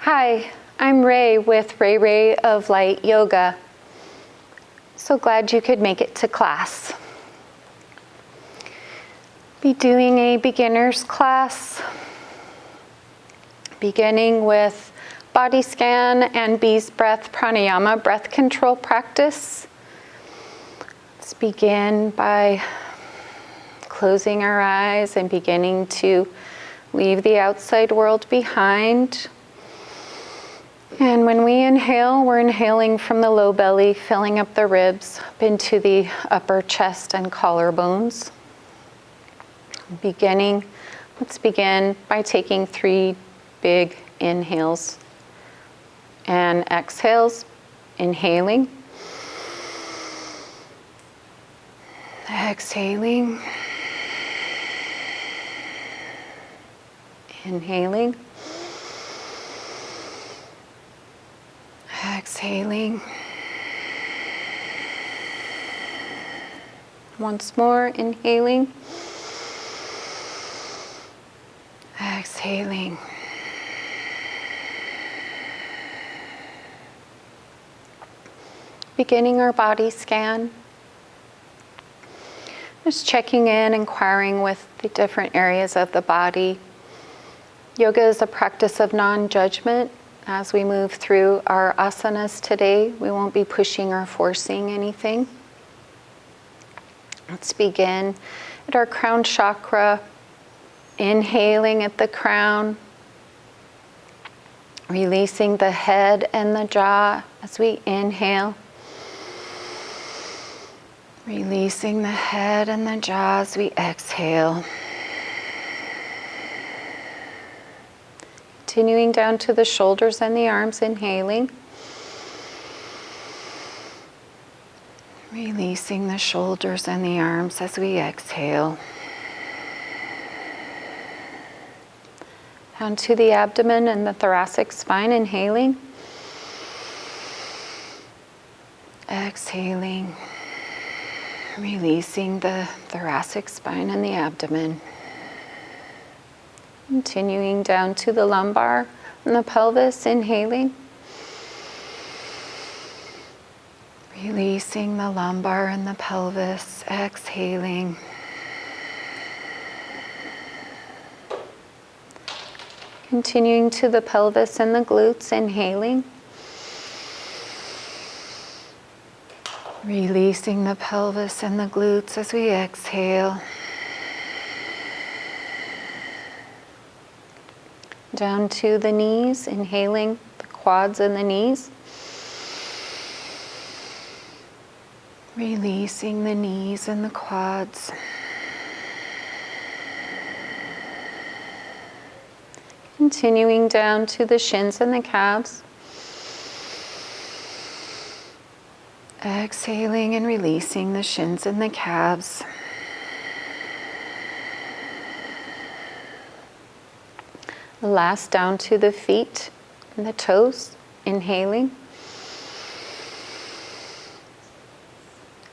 Hi, I'm Ray with Ray of Light Yoga. So glad you could make it to class. Be doing a beginner's class, beginning with body scan and Bee's breath pranayama breath control practice. Let's begin by closing our eyes and beginning to leave the outside world behind. And when we inhale, we're inhaling from the low belly, filling up the ribs up into the upper chest and collarbones. Let's begin by taking 3 big inhales and exhales. Inhaling, exhaling, inhaling, exhaling. Once more, inhaling, exhaling. Beginning our body scan. Just checking in, inquiring with the different areas of the body. Yoga is a practice of non-judgment. As we move through our asanas today, we won't be pushing or forcing anything. Let's begin at our crown chakra, inhaling at the crown, releasing the head and the jaw as we inhale, releasing the head and the jaw as we exhale. Continuing down to the shoulders and the arms, inhaling. Releasing the shoulders and the arms as we exhale. Down to the abdomen and the thoracic spine, inhaling. Exhaling. Releasing the thoracic spine and the abdomen. Continuing down to the lumbar and the pelvis, inhaling. Releasing the lumbar and the pelvis, exhaling. Continuing to the pelvis and the glutes, inhaling. Releasing the pelvis and the glutes as we exhale. Down to the knees, inhaling the quads and the knees. Releasing the knees and the quads. Continuing down to the shins and the calves. Exhaling and releasing the shins and the calves. Last, down to the feet and the toes, inhaling.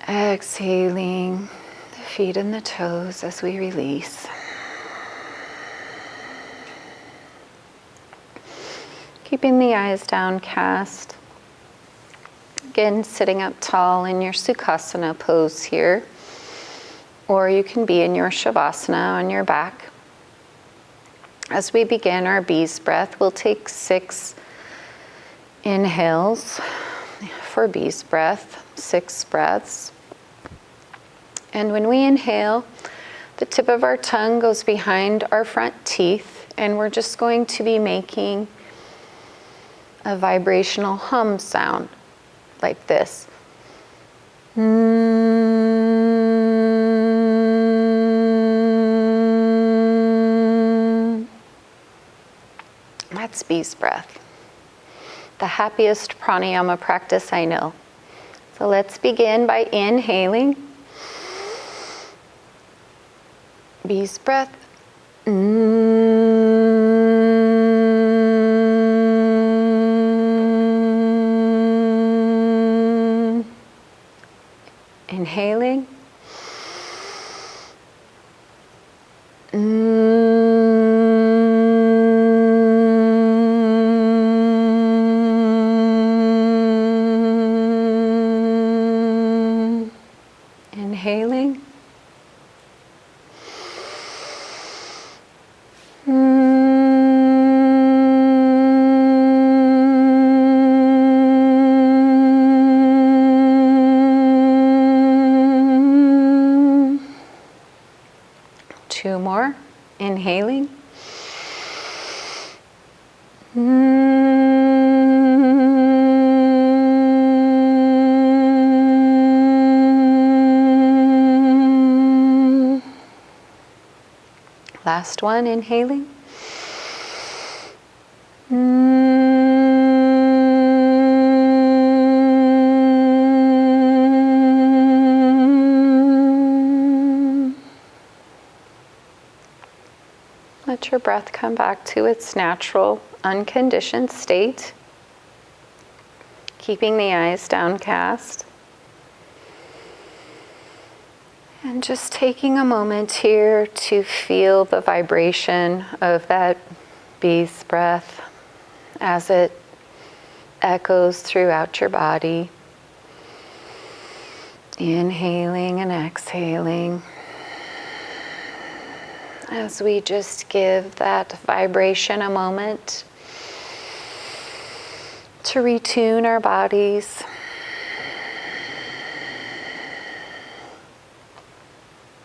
Exhaling the feet and the toes as we release. Keeping the eyes downcast. Again, sitting up tall in your Sukhasana pose here. Or you can be in your Shavasana on your back. As we begin our Bee's breath, we'll take 6 inhales for Bee's breath, 6 breaths. And when we inhale, the tip of our tongue goes behind our front teeth, and we're just going to be making a vibrational hum sound like this. That's Bee's breath. The happiest pranayama practice I know. So let's begin by inhaling. Bee's breath. Inhaling. 2 more. Inhaling. Last one, inhaling. Let your breath come back to its natural, unconditioned state, keeping the eyes downcast. And just taking a moment here to feel the vibration of that bee's breath as it echoes throughout your body. Inhaling and exhaling. As we just give that vibration a moment to retune our bodies.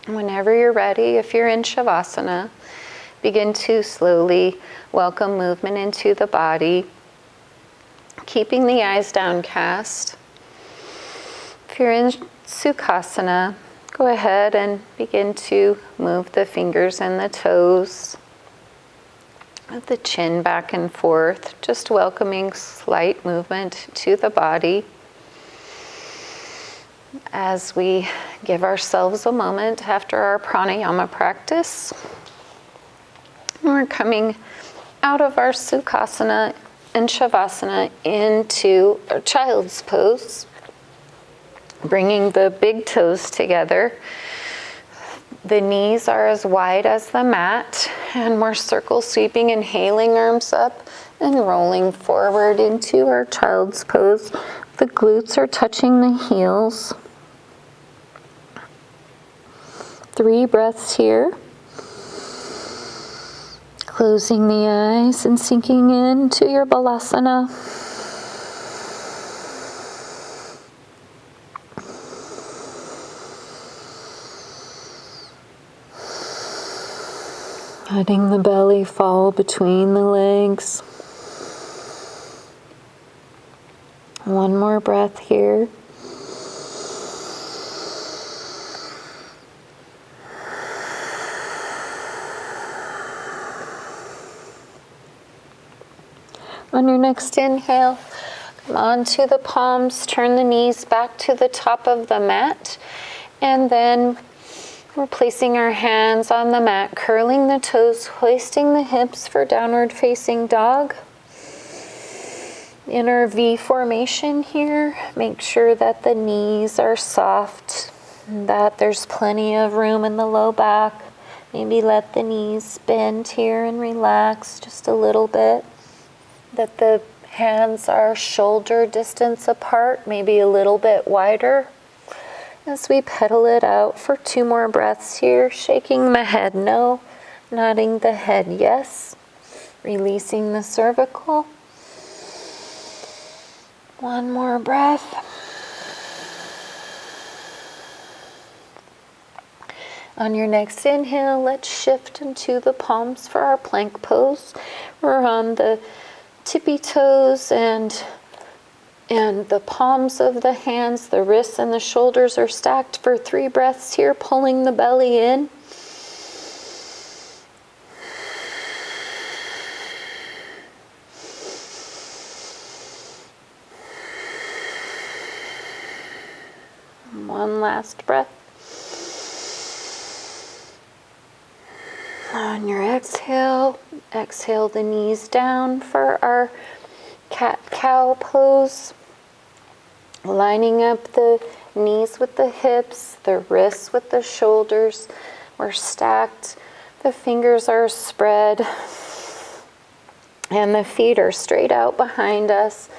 Whenever you're ready, if you're in Shavasana, begin to slowly welcome movement into the body, keeping the eyes downcast. If you're in Sukhasana, go ahead and begin to move the fingers and the toes, with the chin back and forth, just welcoming slight movement to the body. As we give ourselves a moment after our pranayama practice, we're coming out of our Sukhasana and Shavasana into our child's pose, bringing the big toes together. The knees are as wide as the mat, and we're circle sweeping, inhaling, arms up and rolling forward into our child's pose. The glutes are touching the heels. 3 breaths here. Closing the eyes and sinking into your balasana. Letting the belly fall between the legs. 1 more breath here. On your next inhale, come onto the palms, turn the knees back to the top of the mat, and then we're placing our hands on the mat, curling the toes, hoisting the hips for downward facing dog. In our V formation here, make sure that the knees are soft, that there's plenty of room in the low back. Maybe let the knees bend here and relax just a little bit. That the hands are shoulder distance apart, maybe a little bit wider. As we pedal it out for 2 more breaths here, shaking the head no, nodding the head yes, releasing the cervical. 1 more breath. On your next inhale, let's shift into the palms for our plank pose. We're on the tippy toes and the palms of the hands, the wrists and the shoulders are stacked for 3 breaths here, pulling the belly in. One last breath. On your exhale, exhale the knees down for our cat-cow pose. Lining up the knees with the hips, the wrists with the shoulders. We're stacked. The fingers are spread. And the feet are straight out behind us.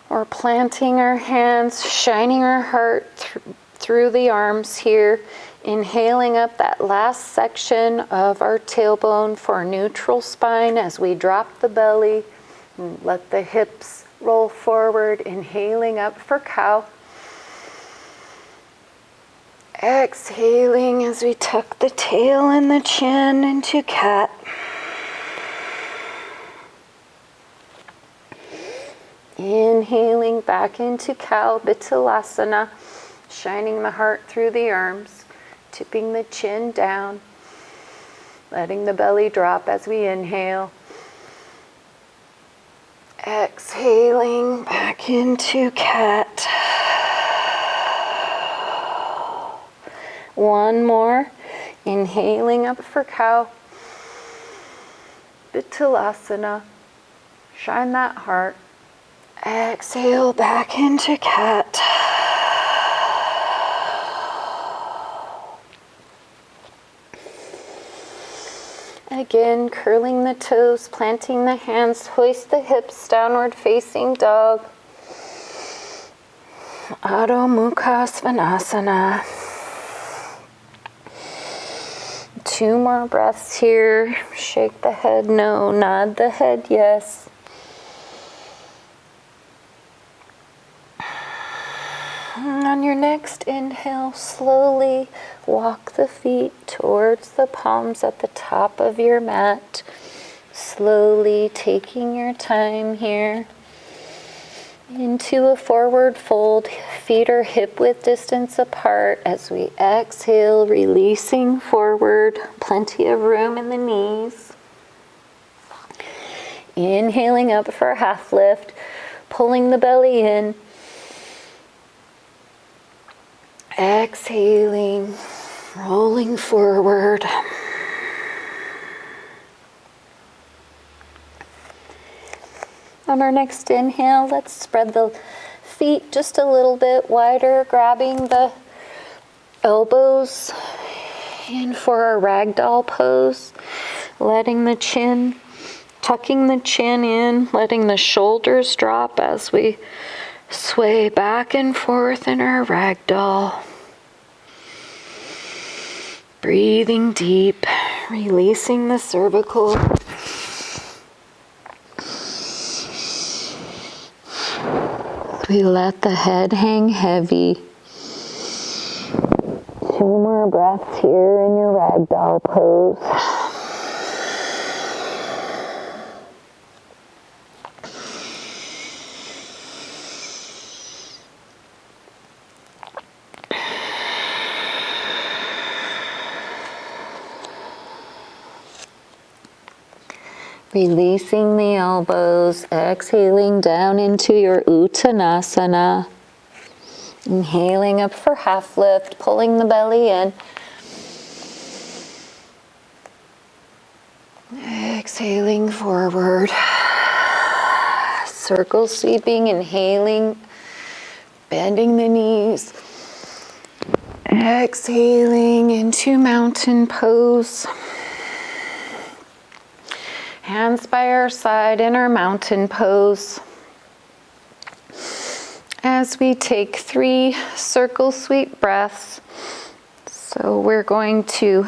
We're planting our hands, shining our heart through the arms here. Inhaling up that last section of our tailbone for neutral spine as we drop the belly. Let the hips roll forward. Inhaling up for cow. Exhaling as we tuck the tail and the chin into cat. Inhaling back into cow, Vitsalasana, shining the heart through the arms, tipping the chin down, letting the belly drop as we inhale. Exhaling back into cat. One more. Inhaling up for cow. Vitsalasana. Shine that heart. Exhale back into cat. Again, curling the toes, planting the hands, hoist the hips, downward facing dog. Adho Mukha Svanasana. 2 more breaths here. Shake the head no, nod the head yes. And on your next inhale, slowly walk the feet towards the palms at the top of your mat. Slowly taking your time here. Into a forward fold, feet are hip width distance apart as we exhale, releasing forward, plenty of room in the knees. Inhaling up for a half lift, pulling the belly in. Exhaling, rolling forward. On our next inhale, let's spread the feet just a little bit wider, grabbing the elbows in for our ragdoll pose, letting the chin, tucking the chin in, letting the shoulders drop as we sway back and forth in our ragdoll. Breathing deep, releasing the cervical. We let the head hang heavy. 2 more breaths here in your ragdoll pose. Releasing the elbows, exhaling down into your Uttanasana. Inhaling up for half lift, pulling the belly in. Exhaling forward. Circle sweeping, inhaling, bending the knees. Exhaling into mountain pose. Hands by our side in our mountain pose. As we take 3 circle sweep breaths. So we're going to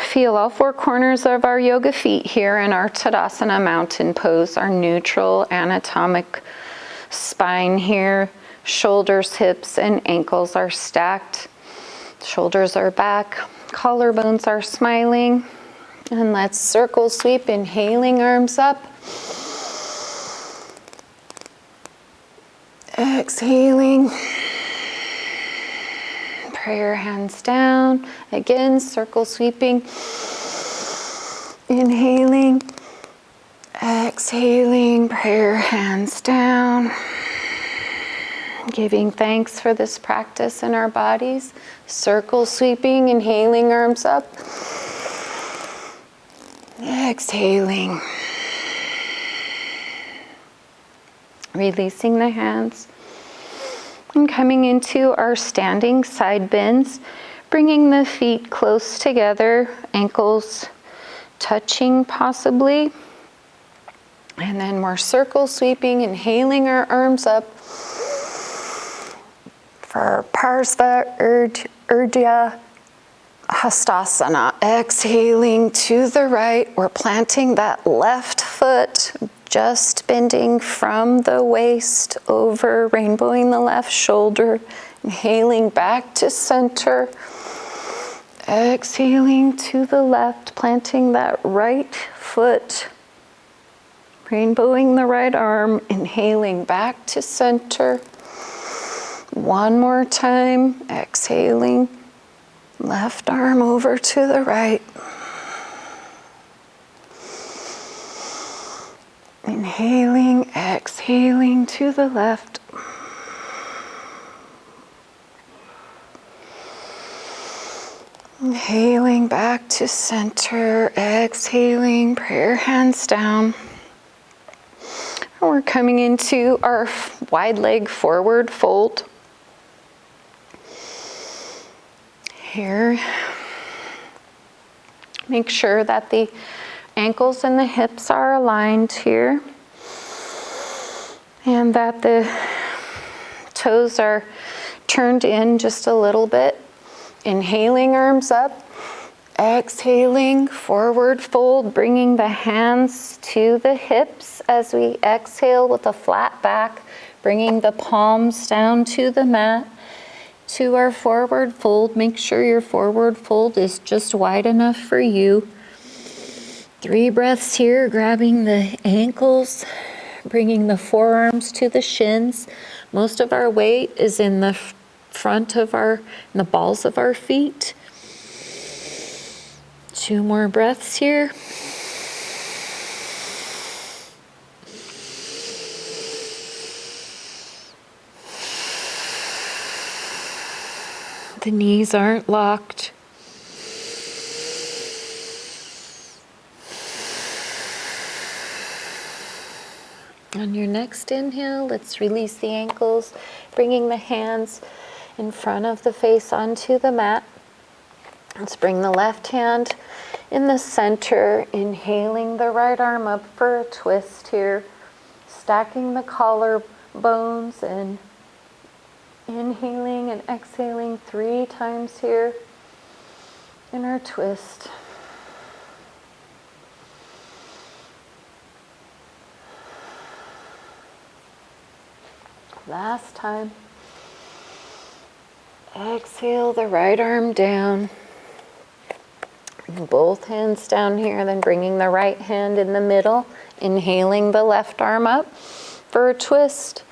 feel all 4 corners of our yoga feet here in our Tadasana mountain pose, our neutral anatomic spine here. Shoulders, hips, and ankles are stacked. Shoulders are back. Collarbones are smiling. And let's circle sweep, inhaling, arms up. Exhaling. Prayer hands down. Again, circle sweeping. Inhaling. Exhaling. Prayer hands down. Giving thanks for this practice in our bodies. Circle sweeping, inhaling, arms up. Exhaling. Releasing the hands. And coming into our standing side bends, bringing the feet close together, ankles touching possibly. And then we're circle sweeping, inhaling our arms up for Parsva Urdhva Hastasana. Exhaling to the right, we're planting that left foot, just bending from the waist over, rainbowing the left shoulder, Inhaling back to center. Exhaling to the left, planting that right foot. Rainbowing the right arm, inhaling back to center. One more time, exhaling. Left arm over to the right. Inhaling, exhaling to the left. Inhaling back to center, exhaling, prayer hands down. And we're coming into our wide leg forward fold. Here, make sure that the ankles and the hips are aligned here, and that the toes are turned in just a little bit. Inhaling, arms up. Exhaling, forward fold, bringing the hands to the hips as we exhale with a flat back, bringing the palms down to the mat. To our forward fold, make sure your forward fold is just wide enough for you. 3 breaths here, grabbing the ankles, bringing the forearms to the shins. Most of our weight is in the front of in the balls of our feet. 2 more breaths here. The knees aren't locked. On your next inhale, let's release the ankles, bringing the hands in front of the face onto the mat. Let's bring the left hand in the center, inhaling the right arm up for a twist here, stacking the collarbones and inhaling and exhaling 3 times here in our twist. Last time. Exhale the right arm down. Bring both hands down here, then bringing the right hand in the middle, inhaling the left arm up for a twist.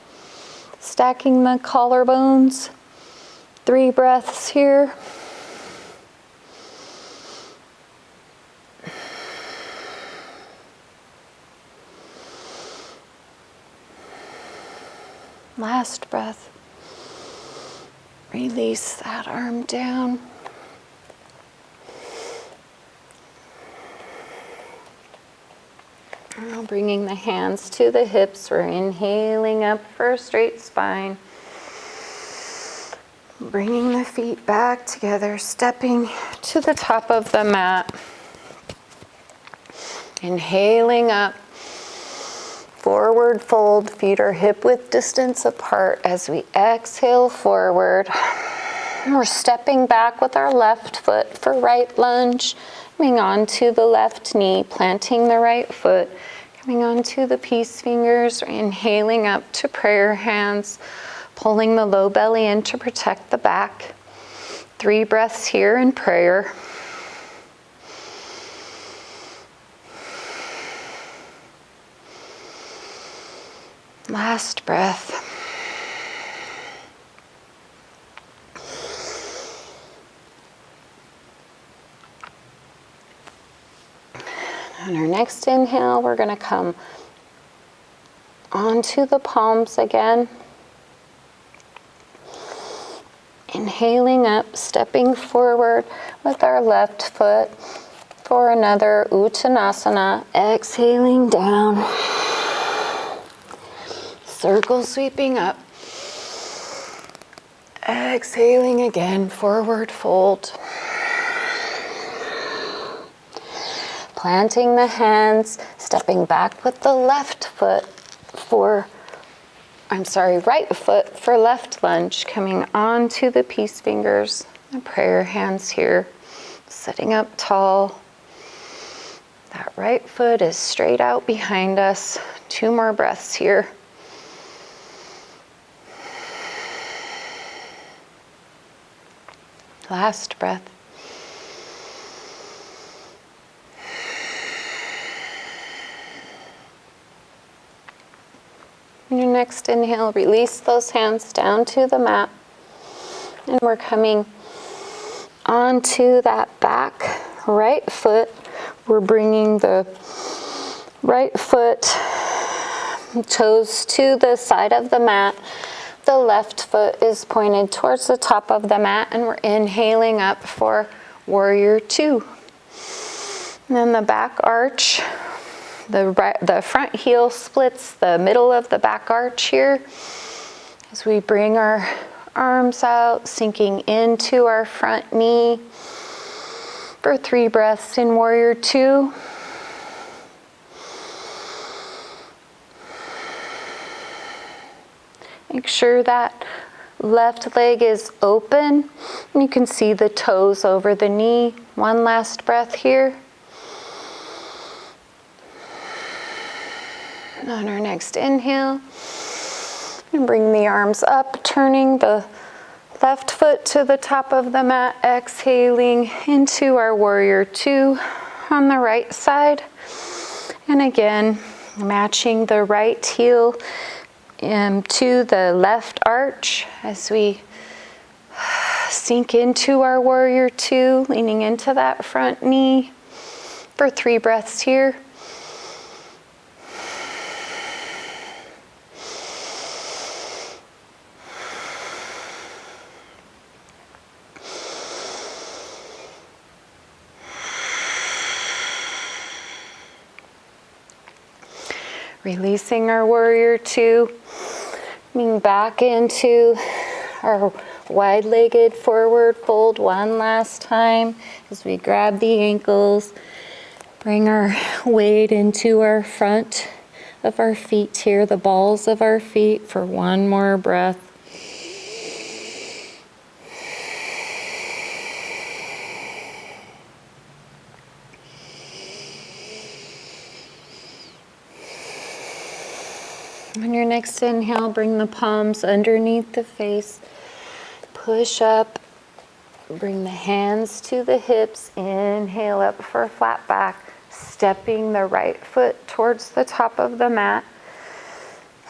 Stacking the collarbones. 3 breaths here. Last breath. Release that arm down. Now bringing the hands to the hips, we're inhaling up for a straight spine. Bringing the feet back together, stepping to the top of the mat. Inhaling up, forward fold, feet are hip width distance apart as we exhale forward. And we're stepping back with our left foot for right lunge. Coming onto the left knee, planting the right foot, coming onto the peace fingers, inhaling up to prayer hands, pulling the low belly in to protect the back. 3 breaths here in prayer. Last breath. On our next inhale, we're going to come onto the palms again. Inhaling up, stepping forward with our left foot for another Uttanasana. Exhaling down. Circle sweeping up. Exhaling again, forward fold. Planting the hands, stepping back with the right foot for left lunge, coming onto the peace fingers, the prayer hands here, sitting up tall. That right foot is straight out behind us. 2 more breaths here. Last breath. On your next inhale, release those hands down to the mat. And we're coming onto that back right foot. We're bringing the right foot, toes to the side of the mat. The left foot is pointed towards the top of the mat, and we're inhaling up for Warrior Two. And then the back arch, the front heel splits the middle of the back arch here as we bring our arms out, sinking into our front knee for 3 breaths in Warrior Two. Make sure that left leg is open. You can see the toes over the knee. One last breath here. On our next inhale, and bring the arms up, turning the left foot to the top of the mat, exhaling into our Warrior Two on the right side. And again, matching the right heel to the left arch as we sink into our Warrior Two, leaning into that front knee for 3 breaths here. Releasing our Warrior Two, coming back into our wide-legged forward fold one last time as we grab the ankles, bring our weight into our front of our feet here, the balls of our feet, for one more breath. On your next inhale, bring the palms underneath the face. Push up. Bring the hands to the hips. Inhale up for a flat back. Stepping the right foot towards the top of the mat.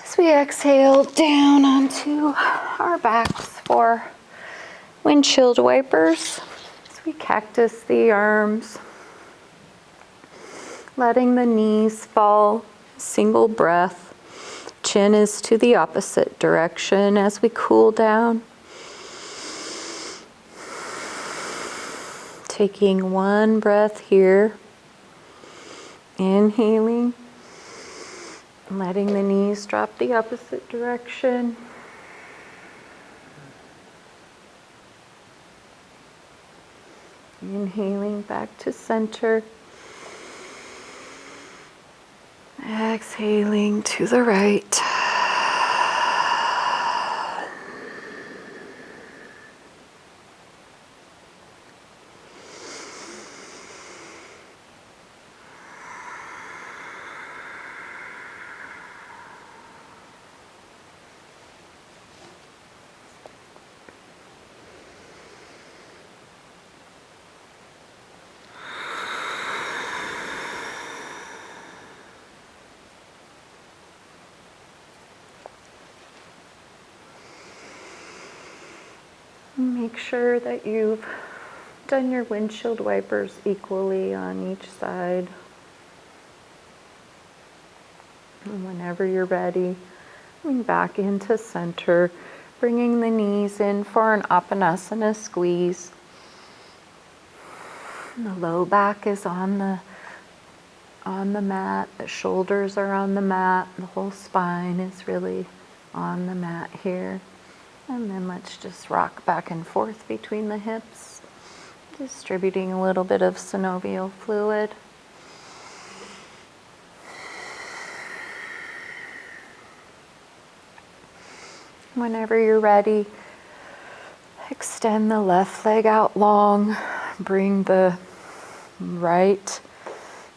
As we exhale down onto our backs for windshield wipers. As we cactus the arms. Letting the knees fall. Single breath. Chin is to the opposite direction as we cool down. Taking one breath here. Inhaling. Letting the knees drop the opposite direction. Inhaling back to center. Exhaling to the right. Make sure that you've done your windshield wipers equally on each side. And whenever you're ready, coming back into center, bringing the knees in for an Apanasana squeeze. And the low back is on the mat, the shoulders are on the mat, the whole spine is really on the mat here. And then let's just rock back and forth between the hips, distributing a little bit of synovial fluid. Whenever you're ready, extend the left leg out long, bring the right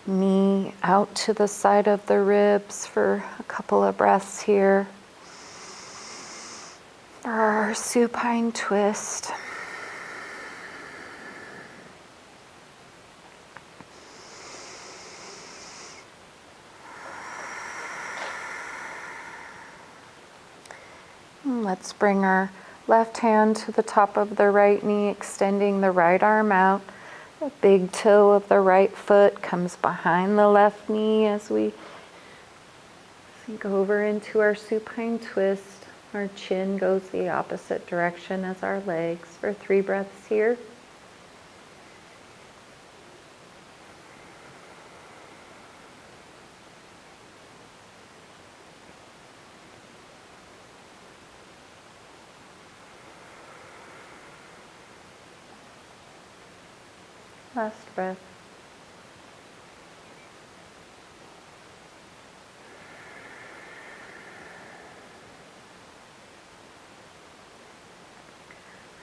knee out to the side of the ribs for a couple of breaths here. For our supine twist. And let's bring our left hand to the top of the right knee, extending the right arm out. The big toe of the right foot comes behind the left knee as we sink over into our supine twist. Our chin goes the opposite direction as our legs for 3 breaths here. Last breath.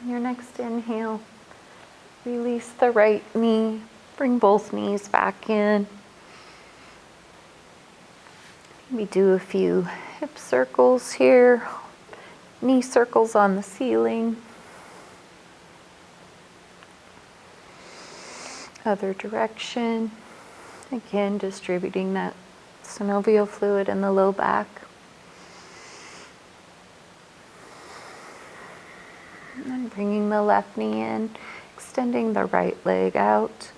On your next inhale, release the right knee. Bring both knees back in. We do a few hip circles here, knee circles on the ceiling. Other direction. Again, distributing that synovial fluid in the low back. And then bringing the left knee in, extending the right leg out.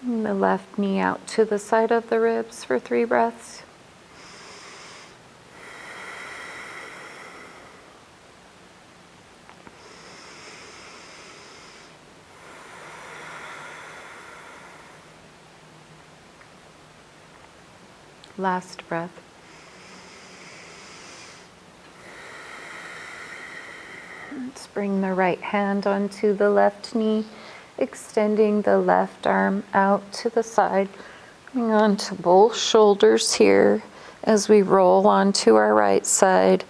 And the left knee out to the side of the ribs for 3 breaths. Last breath. Let's bring the right hand onto the left knee, extending the left arm out to the side. Coming onto both shoulders here as we roll onto our right side.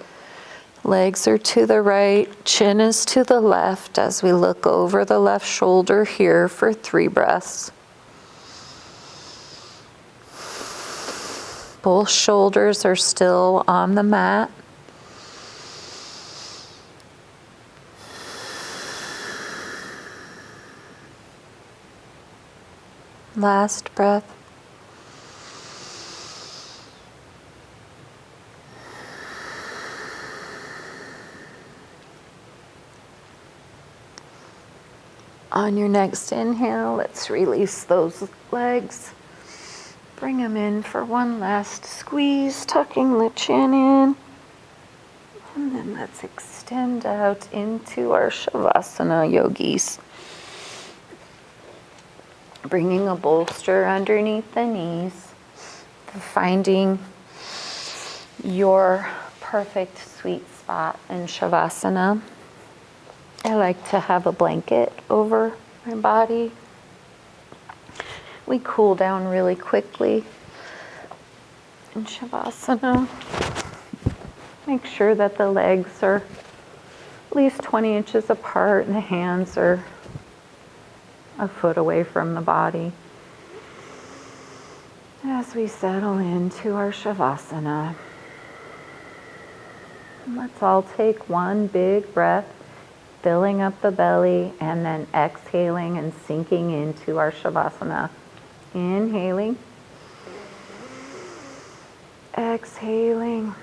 Legs are to the right, chin is to the left as we look over the left shoulder here for 3 breaths. Both shoulders are still on the mat. Last breath. On your next inhale, let's release those legs. Bring them in for one last squeeze, tucking the chin in. And then let's extend out into our Shavasana, yogis. Bringing a bolster underneath the knees, finding your perfect sweet spot in Shavasana. I like to have a blanket over my body. We cool down really quickly in Shavasana. Make sure that the legs are at least 20 inches apart and the hands are a foot away from the body. As we settle into our Shavasana, let's all take one big breath, filling up the belly and then exhaling and sinking into our Shavasana. Inhaling, exhaling.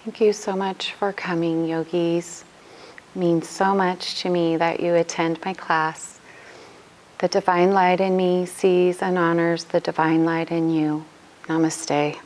Thank you so much for coming, yogis. It means so much to me that you attend my class. The divine light in me sees and honors the divine light in you. Namaste.